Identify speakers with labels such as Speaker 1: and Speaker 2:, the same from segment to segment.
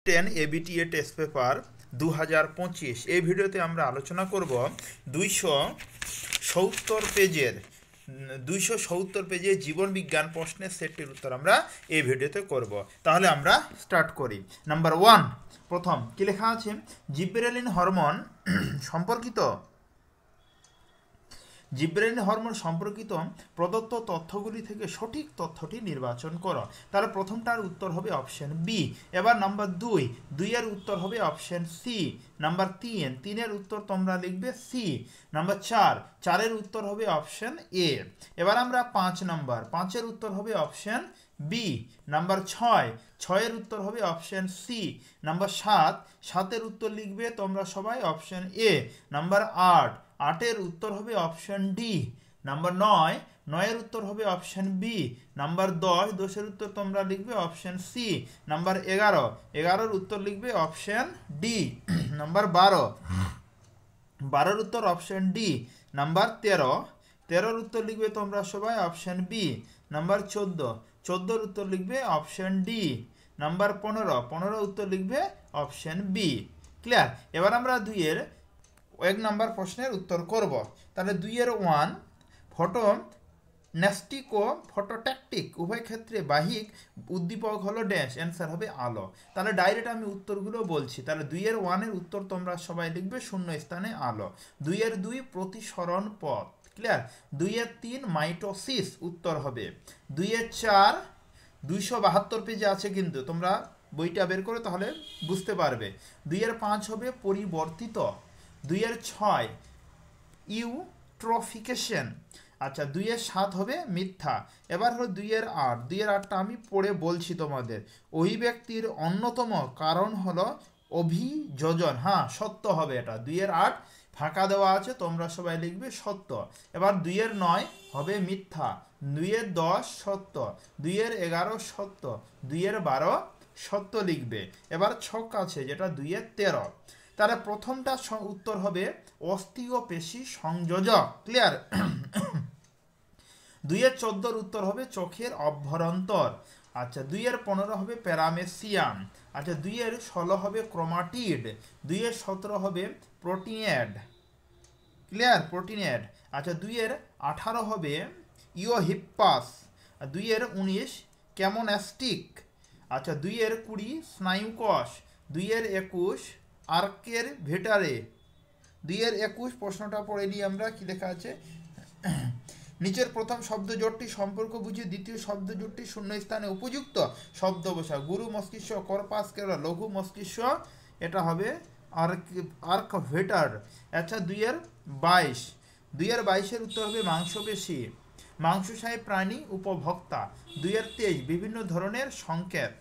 Speaker 1: 10 ABTA test paper 2025 এই ভিডিওতে আমরা আলোচনা করব 270 পেজের জীবন বিজ্ঞান প্রশ্নের সেটটির উত্তর আমরা এই ভিডিওতে করব। তাহলে আমরা স্টার্ট করি। নাম্বার 1, প্রথম কি লেখা আছে? জিব্রেলিন হরমোন সম্পর্কিত প্রদত্ত তথ্যগুলি থেকে সঠিক তথ্যটি নির্বাচন করো। তাহলে প্রথমটার উত্তর হবে অপশন বি। এবার নাম্বার 2 এর উত্তর হবে অপশন সি। নাম্বার 3 এর উত্তর তোমরা লিখবে সি। নাম্বার 4 এর উত্তর হবে অপশন এ। এবার আমরা 5 এর উত্তর হবে অপশন বি। নাম্বার 6 এর উত্তর হবে অপশন সি। নাম্বার 7 এর উত্তর লিখবে তোমরা সবাই অপশন এ। নাম্বার 8 এর উত্তর হবে অপশন ডি। নাম্বার 9 এর উত্তর হবে অপশন বি। নাম্বার 10 এর উত্তর তোমরা লিখবে অপশন সি। নাম্বার 11 এর উত্তর লিখবে অপশন ডি। নাম্বার 12 এর উত্তর অপশন ডি। নাম্বার 13 এর উত্তর লিখবে তোমরা সবাই অপশন বি। নাম্বার 14 এর উত্তর লিখবে অপশন ডি। নাম্বার 15 উত্তর লিখবে অপশন বি। ক্লিয়ার? এবার আমরা 2 এর 1 নাম্বার প্রশ্নের উত্তর করব। তাহলে 2 এর 1, ফটোনেস্টিক ও ফটোট্যাকটিক উভয় ক্ষেত্রে বাহ্যিক উদ্দীপক হলো ড্যাশ, অ্যান্সার হবে আলো। তাহলে ডাইরেক্ট আমি উত্তরগুলো বলছি। তাহলে 2 এর 1 এর উত্তর তোমরা সবাই লিখবে শূন্য স্থানে আলো। 2 এর 2 প্রতিসরণ পথ। ক্লিয়ার? 2 এর 3 মাইটোসিস উত্তর হবে। 2 এর 4 272 পেজে আছে, কিন্তু তোমরা বইটা বের করো তাহলে বুঝতে পারবে। 2 এর 5 হবে পরিবর্তিত। 2 এর 6 ইউট্রোফিকেশন। আচ্ছা, 2 এর 7 হবে মিথ্যা। এবার হলো 2 এর 8। 2 এর 8টা আমি পড়ে বলছি তোমাদের। অভিব্যক্তির অন্যতম কারণ হলো অভিযোজন। হ্যাঁ, সত্য হবে এটা। 2 এর 8 ফাঁকা দেওয়া আছে, তোমরা সবাই লিখবে সত্য। এবার 2 এর 9 হবে মিথ্যা। 2 এর 10 সত্য। 2 এর 11 সত্য। 2 এর 12 সত্য লিখবে। এবার ছক আছে যেটা 2 এর 13। তাহলে প্রথমটা উত্তর হবে অস্থি ও পেশি সংযোজক। ক্লিয়ার? 2 এর 14 উত্তর হবে চোখের অভ্যন্তর। আচ্ছা, 2 এর 15 হবে প্যারামেসিয়াম। আচ্ছা, 2 এর 16 হবে ক্রোমাটিড। 2 এর 17 হবে প্রোটিনেড। ক্লিয়ার? প্রোটিনেড। আচ্ছা, 2 এর 18 হবে ইওহিপ্পাস। 2 এর 19 ক্যামোনাস্টিক। আচ্ছা, 2 এর 20 স্নায়ুকোষ। 2 এর 21 আর্কের ভেটারে। 2 এর 21 প্রশ্নটা পড়ে নিই আমরা। কি লেখা আছে? নিচের প্রথম শব্দ জোটটি সম্পর্ক বুঝে দ্বিতীয় শব্দ জোটটি শূন্য স্থানে উপযুক্ত শব্দ বসা। গুরু মস্তিষ্ক, কর্পাস কেরা, লঘু মস্তিষ্ক, এটা হবে আর্ক ভেটার। আচ্ছা, 2 এর 22। 2 এর 22 এর উত্তর হবে মাংসপেশি। মাংসশায়ী প্রাণী উপভোক্তা। 2 এর 23 বিভিন্ন ধরনের সংকেত।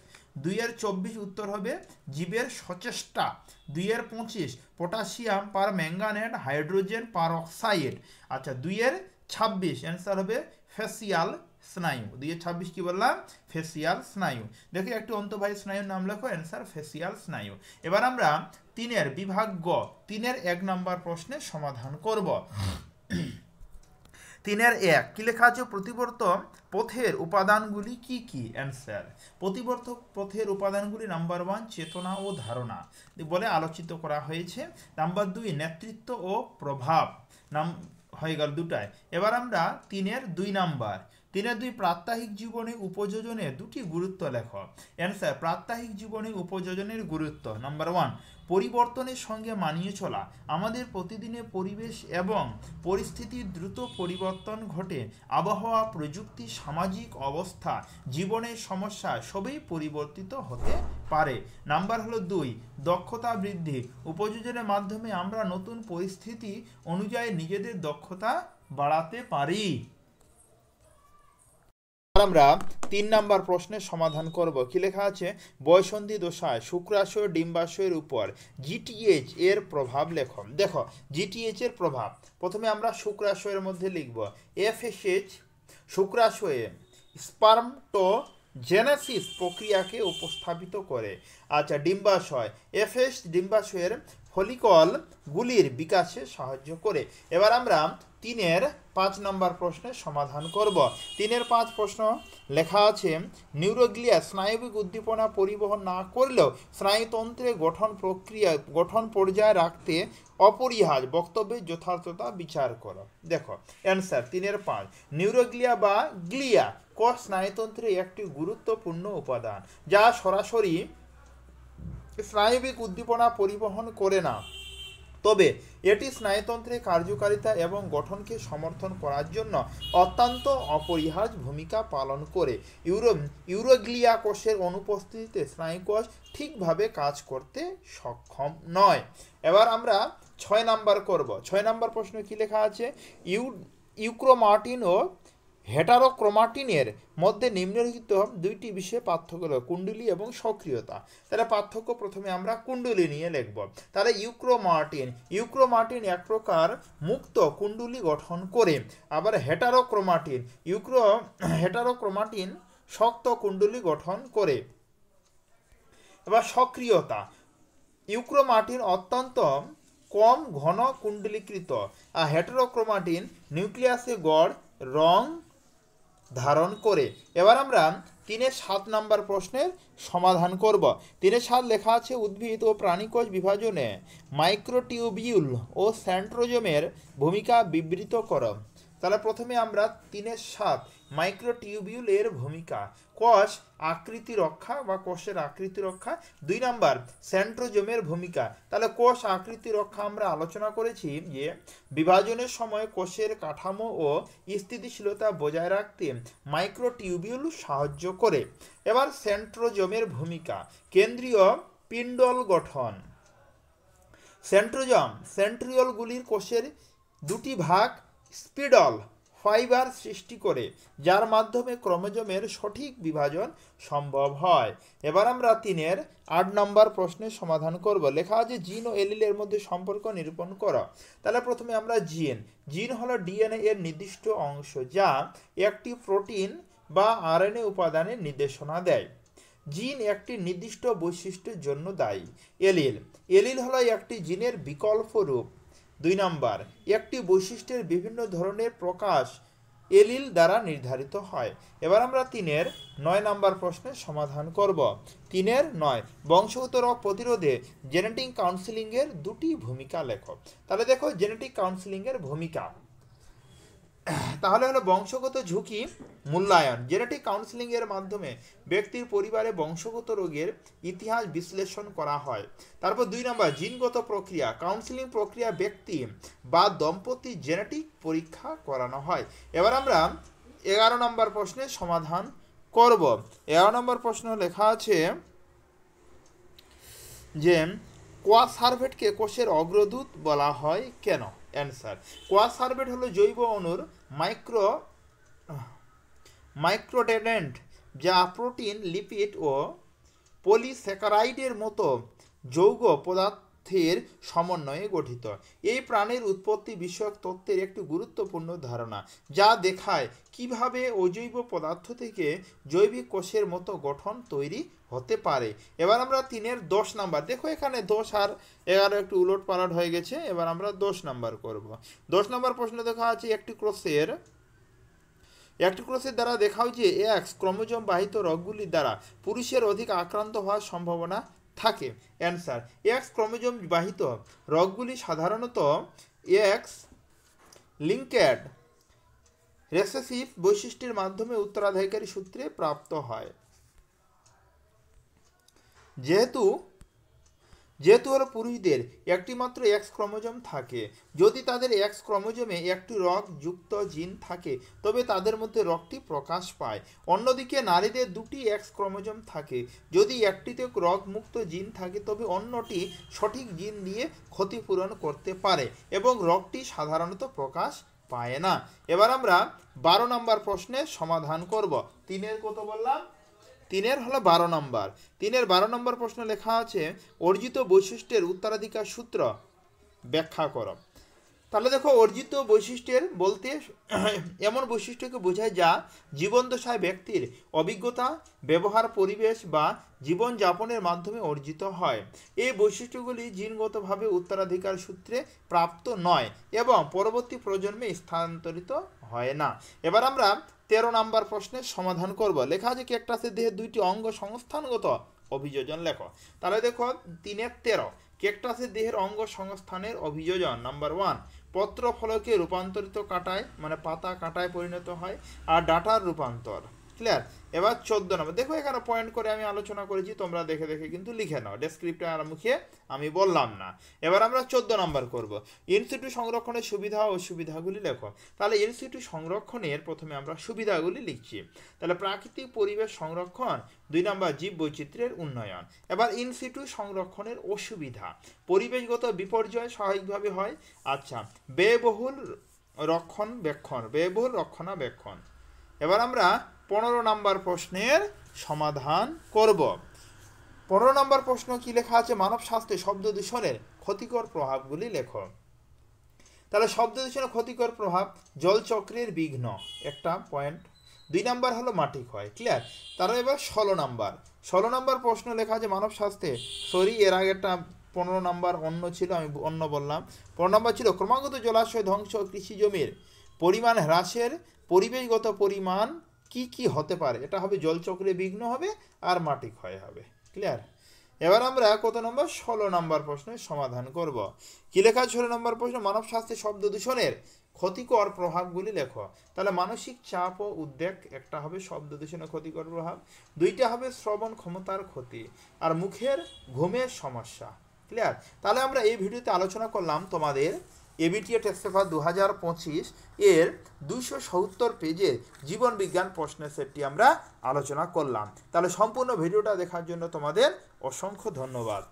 Speaker 1: 2 এর 24 উত্তর হবে জীবের সচেষ্টা। 2 এর 25 পটাশিয়াম পার ম্যাঙ্গানেট হাইড্রোজেন পার অক্সাইড। আচ্ছা, 2 এর 26 অ্যান্সার হবে ফেসিয়াল স্নায়ু। 2 এর 26 কি বললাম? ফেসিয়াল স্নায়ু। দেখো একটি অন্তঃবাহী স্নায়ুর নাম লেখো, অ্যান্সার ফেসিয়াল স্নায়ু। এবার আমরা 3 এর বিভাগ গ 3 এর 1 নম্বর প্রশ্নের সমাধান করব। 3 এর 1 কি লেখা আছে? প্রতিবর্ত পথের উপাদানগুলি কি কি? অ্যান্সার প্রতিবর্ত পথের উপাদানগুলি নাম্বার 1 চেতনা ও ধারণা বলে আলোচিত করা হয়েছে। নাম্বার 2 নেতৃত্ব ও প্রভাব হয়ে গেল দুটায়। এবার আমরা 3 এর 2 নাম্বার। 3 এর 2 প্রাত্যহিক জীবনে উপযোজনের দুটি গুরুত্ব লেখো। অ্যান্সার প্রাত্যহিক জীবনে উপযোজনের গুরুত্ব। নাম্বার 1 পরিবর্তনের সঙ্গে মানিয়ে চলা। আমাদের প্রতিদিনের পরিবেশ এবং পরিস্থিতির দ্রুত পরিবর্তন ঘটে। আবহাওয়া, প্রযুক্তি, সামাজিক অবস্থা, জীবনের সমস্যা সবই পরিবর্তিত হতে পারে। নাম্বার হলো 2 দক্ষতা বৃদ্ধি। উপযোজনের মাধ্যমে আমরা নতুন পরিস্থিতি অনুযায়ী নিজেদের দক্ষতা বাড়াতে পারি। আমরা 3 নাম্বার প্রশ্নের সমাধান করব। কি লেখা আছে? বয়সন্ধি দশায় শুক্রাশয় ডিম্বাশয়ের উপর জিটিএইচ এর প্রভাব লেখো। দেখো জিটিএইচ এর প্রভাব প্রথমে আমরা শুক্রাশয়ের মধ্যে লিখব। এফএসএইচ শুক্রাশয়ে স্পার্মটোজেনেসিস প্রক্রিয়াকে উপস্থাপিত করে। আচ্ছা, ডিম্বাশয়। এফএস ডিম্বাশয়ের ফলিকলগুলির বিকাশে সাহায্য করে। এবার আমরা 3-5 নম্বর প্রশ্নের সমাধান করব। 3-5 প্রশ্ন লেখা আছে, নিউরোগ্লিয়া স্নায়বিক উদ্দীপনা পরিবহন না করলেও স্নায়ুতন্ত্রে গঠন পর্যায়ে রাখতে অপরিহার্য বক্তব্যের যথার্থতা বিচার করো। দেখো অ্যান্সার 3-5, নিউরোগ্লিয়া বা গ্লিয়া কোষ স্নায়ুতন্ত্রের একটি গুরুত্বপূর্ণ উপাদান, যা সরাসরি স্নায়বিক উদ্দীপনা পরিবহন করে না, তবে এটি স্নায়ুতন্ত্রের কার্যকারিতা এবং গঠনকে সমর্থন করার জন্য অত্যন্ত অপরিহার্য ভূমিকা পালন করে। ইউরোগ্লিয়া কোষের অনুপস্থিতিতে স্নায়ুকোষ ঠিকভাবে কাজ করতে সক্ষম নয়। এবার আমরা 6 নাম্বার করব। 6 নাম্বার প্রশ্ন কি লেখা আছে, ইউক্রোমাটিন ও হেটারোক্রোমাটিনের মধ্যে নিম্নলিখিত দুইটি বিষয়ে পার্থক্য, কুণ্ডলী এবং সক্রিয়তা। তাহলে পার্থক্য প্রথমে আমরা কুণ্ডলী নিয়ে লিখব। তাহলে ইউক্রোমাটিন এক প্রকার মুক্ত কুণ্ডলী গঠন করে, আবার হেটারোক্রোমাটিন শক্ত কুণ্ডলী গঠন করে। এবার সক্রিয়তা, ইউক্রোমাটিন অত্যন্ত কম ঘন কুণ্ডলীকৃত, আর হেটারোক্রোমাটিন নিউক্লিয়াসে গড় রং ধারণ করে। এবার আমরা 3-7 নাম্বার প্রশ্নের সমাধান করব। 3-7 লেখা আছে, উদ্ভিদ ও প্রাণীকোষ বিভাজনে মাইক্রোটিউবিউল ও সেন্ট্রোজোমের ভূমিকা বিবৃত করো। তাহলে প্রথমে আমরা 3-7 মাইক্রোটিউবিউল এর ভূমিকা, কোষ আকৃতি রক্ষা বা কোষের আকৃতি রক্ষা। 2 নাম্বার সেন্ট্রোজোমের ভূমিকা। তাহলে কোষ আকৃতি রক্ষা আমরা আলোচনা করেছি যে বিভাজনের সময় কোষের কাঠামো ও স্থিতিশীলতা বজায় রাখতে মাইক্রোটিউবিউল সাহায্য করে। এবার সেন্ট্রোজোমের ভূমিকা, কেন্দ্রীয় পিণ্ডল গঠন। সেন্ট্রিওলগুলির কোষের দুটি ভাগ স্পিডল ফাইবার সৃষ্টি করে, যার মাধ্যমে ক্রোমোজোমের সঠিক বিভাজন সম্ভব হয়। এবার আমরা 3-8 নম্বর প্রশ্নের সমাধান করব। লেখা আছে, জিন ও এলিলের মধ্যে সম্পর্ক নিরূপণ করো। তাহলে প্রথমে আমরা জিন হলো ডিএনএ এর নির্দিষ্ট অংশ, যা একটি প্রোটিন বা আরএনএ উপাদানের নির্দেশনা দেয়। জিন একটি নির্দিষ্ট বৈশিষ্ট্যের জন্য দায়ী। এলিল হলো একটি জিনের বিকল্প রূপ। 2 নাম্বার, একটি বৈশিষ্ট্যের বিভিন্ন ধরনের প্রকাশ এলিল দ্বারা নির্ধারিত হয়। এবার আমরা 3-9 নাম্বার প্রশ্নের সমাধান করব। 3-9, বংশগত রোগ প্রতিরোধে জেনেটিক কাউন্সিলিং এর দুটি ভূমিকা লেখো। তাহলে দেখো জেনেটিক কাউন্সিলিং এর ভূমিকা, তাহলে হলো বংশগত ঝুঁকি মূল্যায়ন। জেনেটিক কাউন্সিলিং এর মাধ্যমে ব্যক্তির পরিবারে বংশগত রোগের ইতিহাস বিশ্লেষণ করা হয়। তারপর 2 নম্বর, জিনগত প্রক্রিয়া। কাউন্সিলিং প্রক্রিয়া ব্যক্তি বা দম্পতি জেনেটিক পরীক্ষা করানো হয়। এবার আমরা 11 নম্বর প্রশ্নের সমাধান করব। 11 নম্বর প্রশ্ন লেখা আছে যে কোয়াসার্ভেটকে কোষের অগ্রদূত বলা হয় কেন? অ্যান্সার, কোয়াসার্ভেট হলো জৈব অণুর মাইক্রোডেন্ট, যা প্রোটিন, লিপিড ও পলিস্যাকারাইডের মতো যৌগ পদার্থের সমন্বয়ে গঠিত। এই প্রাণীর উৎপত্তি বিষয়ক তত্ত্বের একটি গুরুত্বপূর্ণ ধারণা, যা দেখায় কিভাবে অজৈব পদার্থ থেকে জৈবিক কোষের মতো গঠন তৈরি হতে পারে। এবার আমরা 3-10 নাম্বার, দেখো এখানে 10 আর 11 একটু উলট পালট হয়ে গেছে। এবার আমরা 10 নাম্বার করব। 10 নাম্বার প্রশ্ন দেখা আছে, একটি ক্রোশের দ্বারা দেখাও যে এক্স ক্রোমোজোম বাহিত রোগগুলির দ্বারা পুরুষের অধিক আক্রান্ত হওয়ার সম্ভাবনা থাকে। অ্যান্সার, এক্স ক্রোমোজোম বাহিত রোগগুলি সাধারণত এক্স লিঙ্কেড রেসেসিভ বৈশিষ্ট্যের মাধ্যমে উত্তরাধিকারী সূত্রে প্রাপ্ত হয়। যেহেতু হলো পুরুষদের একটি মাত্র এক্স ক্রোমোজোম থাকে, যদি তাদের এক্স ক্রোমোজোমে একটি রগ যুক্ত জিন থাকে তবে তাদের মধ্যে রগটি প্রকাশ পায়। অন্যদিকে নারীদের দুটি এক্স ক্রোমোজোম থাকে, যদি একটিতে রগমুক্ত জিন থাকে তবে অন্যটি সঠিক জিন দিয়ে ক্ষতিপূরণ করতে পারে এবং রগটি সাধারণত প্রকাশ পায় না। এবার আমরা 12 নম্বর প্রশ্নের সমাধান করব। 3-এর কত বললাম? 3-এর হলো 12 নম্বর। 3-এর 12 নম্বর প্রশ্ন লেখা আছে, অর্জিত বৈশিষ্ট্যের উত্তরাধিকার সূত্র ব্যাখ্যা করো। তাহলে দেখো অর্জিত বৈশিষ্ট্যের বলতে এমন বৈশিষ্ট্যকে বোঝায় যা জীবনদশায় ব্যক্তির অভিজ্ঞতা, ব্যবহার, পরিবেশ বা জীবনযাপনের মাধ্যমে অর্জিত হয়। এই বৈশিষ্ট্যগুলি জিনগতভাবে উত্তরাধিকার সূত্রে প্রাপ্ত নয় এবং পরবর্তী প্রজন্মে স্থানান্তরিত হয় না। এবার আমরা 13 নম্বর প্রশ্নের সমাধান করব। লেখা আছে ক্যাকটাসের দেহে দুইটি অঙ্গ সংস্থানগত অভিযোজন লেখো। তাহলে দেখো 3-13 ক্যাকটাসের দেহের অঙ্গ সংস্থানের অভিযোজন নাম্বার 1 পত্র ফলকে রূপান্তরিত কাঁটায় মানে পাতা কাঁটায় পরিণত হয় আর ডাটার রূপান্তর। ক্লিয়ার? এবার 14 নম্বর দেখো এখানে পয়েন্ট করে আমি আলোচনা করেছি, তোমরা দেখে দেখে কিন্তু লিখে নাও, ডেসক্রিপ্টে আর মুখে আমি বললাম না। এবার আমরা 14 নম্বর করব। ইনসিটু সংরক্ষণের সুবিধা ও অসুবিধাগুলি লেখো। তাহলে ইনসিটু সংরক্ষণের প্রথমে আমরা সুবিধাগুলি লিখছি। তাহলে প্রাকৃতিক পরিবেশ সংরক্ষণ, 2 নম্বর জীব বৈচিত্র্যের উন্নয়ন। এবার ইনসিটু সংরক্ষণের অসুবিধা, পরিবেশগত বিপর্যয় স্বাভাবিকভাবে হয়। আচ্ছা, ব্যয়বহুল রক্ষণাবেক্ষণ। এবার আমরা 15 নম্বর প্রশ্নের সমাধান করব। 15 নম্বর প্রশ্ন কি লেখা আছে? মানব স্বাস্থ্যে শব্দ দূষণের ক্ষতিকর প্রভাবগুলি লেখো। তাহলে শব্দ দূষণের ক্ষতিকর প্রভাব, জলচক্রের বিঘ্ন একটা পয়েন্ট। 2 নম্বর হলো মাটি ক্ষয়। ক্লিয়ার? তাহলে এবার 16 নম্বর প্রশ্ন লেখা আছে মানব স্বাস্থ্যে, সরি এর আগে একটা 15 নম্বর অন্য ছিল, আমি অন্য বললাম। 15 নম্বর ছিল ক্রমাগত জলাশয় ধ্বংস, কৃষি জমির পরিমাণ হ্রাসের পরিবেশগত পরিমাণ কি কি হতে পারে? এটা হবে জলচক্রে বিঘ্ন হবে আর মাটি ক্ষয় হবে। ক্লিয়ার? এবার আমরা কত নম্বর? 16 নম্বর প্রশ্নের সমাধান করব। কি লেখা? 16 নম্বর প্রশ্ন মানব স্বাস্থ্যে শব্দ দূষণের ক্ষতিকর প্রভাবগুলি লেখো। তাহলে মানসিক চাপ ও উদ্বেগ একটা হবে শব্দ দূষণের ক্ষতিকর প্রভাব, 2টা হবে শ্রবণ ক্ষমতার ক্ষতি আর মুখের ঘুমের সমস্যা। ক্লিয়ার? তাহলে আমরা এই ভিডিওতে আলোচনা করলাম তোমাদের এবিটিএ টেস্ট পেপার 2025 এর 270 পেজের জীবন বিজ্ঞান প্রশ্নের সেটটি আমরা আলোচনা করলাম। তাহলে সম্পূর্ণ ভিডিওটা দেখার জন্য তোমাদের অসংখ্য ধন্যবাদ।